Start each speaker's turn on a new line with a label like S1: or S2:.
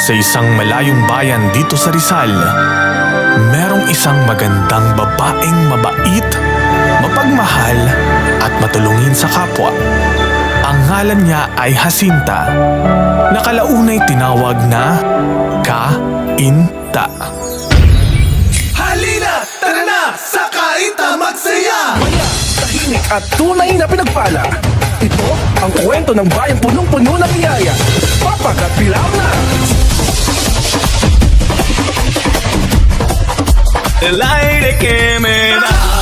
S1: Sa isang malayong bayan dito sa Rizal, merong isang magandang babaeng mabait, mapagmahal at matulungin sa kapwa. Ang ngalan niya ay Jacinta, na kalaunay tinawag na Kainta.
S2: Halina, tara na, sa Kainta magsaya!
S3: Tahimik at tunay na pinagpala. Ito ang kwento ng bayang punong-puno ng biyaya. Papagat bilang na!
S2: El aire que me da